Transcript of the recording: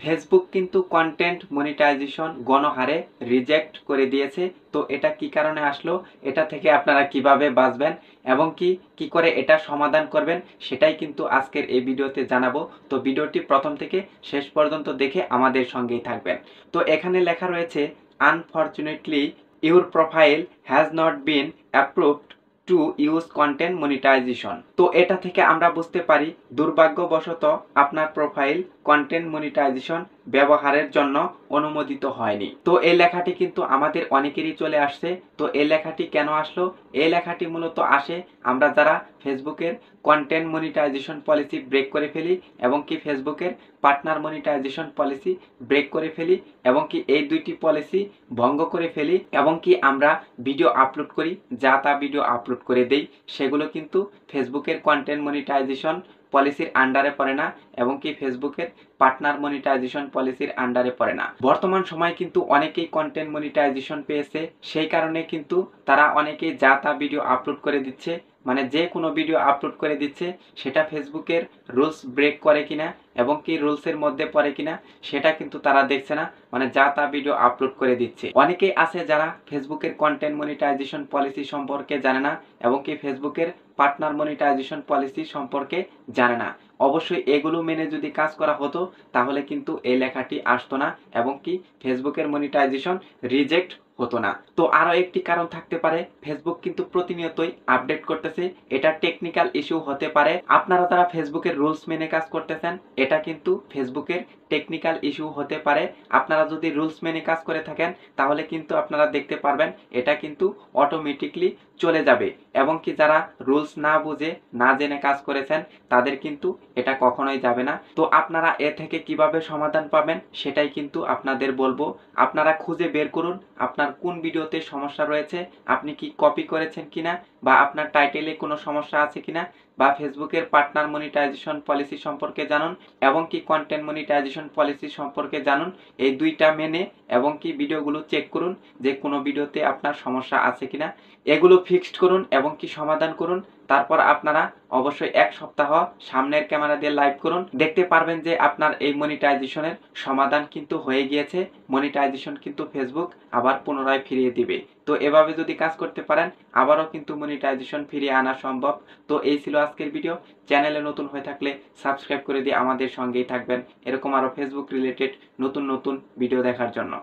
Facebook কিন্তু content monetization গণহারে reject করে দিয়েছে। তো এটা কি কারণে আসলো, এটা থেকে আপনারা কিভাবে বাঁচবেন এবং কি করে এটা সমাধান করবেন সেটাই কিন্তু আজকের এই ভিডিওতে জানাবো। তো ভিডিওটি প্রথম থেকে শেষ পর্যন্ত দেখে আমাদের সঙ্গেই থাকবেন। তো এখানে লেখা রয়েছে, unfortunately your profile has not been approved to use content monetization. তো এটা থেকে আমরা বুঝতে পারি দুর্ভাগ্যবশত আপনার প্রোফাইল কন্টেন্ট মনিটাইজেশন ব্যবহারের জন্য অনুমোদিত হয়নি। তো এই লেখাটি কিন্তু আমাদের অনেকেরই চলে আসছে। তো এই লেখাটি কেন আসলো? এই লেখাটি মূলত আসে আমরা যারা ফেসবুকের কন্টেন্ট মনিটাইজেশন পলিসি ব্রেক করে ফেলি এবং কি ফেসবুকের পার্টনার মনিটাইজেশন পলিসি ব্রেক করে ফেলি এবং কি এই দুইটি পলিসি ভঙ্গ করে ফেলি এবং কি আমরা ভিডিও আপলোড করি, যা তা ভিডিও আপলোড করে দেই, সেগুলো কিন্তু ফেসবুকের কন্টেন্ট মনিটাইজেশন পলিসির আন্ডারে পড়ে না এবং কি ফেসবুকের পার্টনার মনিটাইজেশন পলিসির আন্ডারে পড়ে না। বর্তমান সময় কিন্তু অনেকেই কন্টেন্ট মনিটাইজেশন পেয়েছে, সেই কারণে কিন্তু তারা অনেকেই যা তা ভিডিও আপলোড করে দিচ্ছে, মানে যে কোনো ভিডিও আপলোড করে দিচ্ছে, সেটা ফেসবুকের রুলস ব্রেক করে কিনা এবং কি রুলসের মধ্যে পড়ে কিনা সেটা কিন্তু তারা দেখছে না, মানে যা তা ভিডিও আপলোড করে দিচ্ছে। অনেকেই আছে যারা ফেসবুকের কন্টেন্ট মনিটাইজেশন পলিসি সম্পর্কে জানে না এবং কি ফেসবুকের পার্টনার মনিটাইজেশন পলিসি সম্পর্কে জানে না। অবশ্যই এগুলো মেনে যদি কাজ করা হতো তাহলে কিন্তু এই লেখাটি আসতো না এবং কি ফেসবুকের মনিটাইজেশন রিজেক্ট হতো না। তো আরো একটি কারণ থাকতে পারে, ফেসবুক কিন্তু প্রতিনিয়তই আপডেট করতেছে, এটা টেকনিক্যাল ইস্যু হতে পারে। আপনারা যারা ফেসবুকের রুলস মেনে কাজ করতেছেন, এটা কিন্তু ফেসবুকের টেকনিক্যাল ইস্যু হতে পারে। আপনারা যদি রুলস মেনে কাজ করে থাকেন তাহলে কিন্তু আপনারা দেখতে পারবেন এটা কিন্তু অটোমেটিকলি চলে যাবে এবং কি যারা রুলস না বুঝে না জেনে কাজ করেছেন তাদের কিন্তু এটা কখনোই যাবে না। তো আপনারা এ থেকে কিভাবে সমাধান পাবেন সেটাই কিন্তু আপনাদের বলবো। আপনারা খুঁজে বের করুন আপনার কোন ভিডিওতে সমস্যা রয়েছে, আপনি কি কপি করেছেন কিনা, বা আপনার টাইটেলে কোনো সমস্যা আছে কিনা, বা ফেসবুকের পার্টনার মনিটাইজেশন পলিসি সম্পর্কে জানুন এবং কি কন্টেন্ট মনিটাইজেশন পলিসি সম্পর্কে জানুন। এই দুইটা মেনে এবং কি ভিডিওগুলো চেক করুন যে কোনো ভিডিওতে আপনার সমস্যা আছে কিনা, এগুলো ফিক্সড করুন এবং কি সমাধান করুন। তারপর আপনারা অবশ্যই এক সপ্তাহ সামনের ক্যামেরা দিয়ে লাইভ করুন, দেখতে পারবেন যে আপনার এই মনিটাইজেশনের সমাধান কিন্তু হয়ে গিয়েছে। মনিটাইজেশন কিন্তু ফেসবুক আবার পুনরায় ফিরিয়ে দিবে। তো এভাবে যদি কাজ করতে পারেন আবারও কিন্তু মনিটাইজেশন ফিরিয়ে আনা সম্ভব। তো এই ছিল আজকের ভিডিও। চ্যানেলে নতুন হয়ে থাকলে সাবস্ক্রাইব করে দিয়ে আমাদের সঙ্গেই থাকবেন এরকম আরো ফেসবুক রিলেটেড নতুন নতুন ভিডিও দেখার জন্য।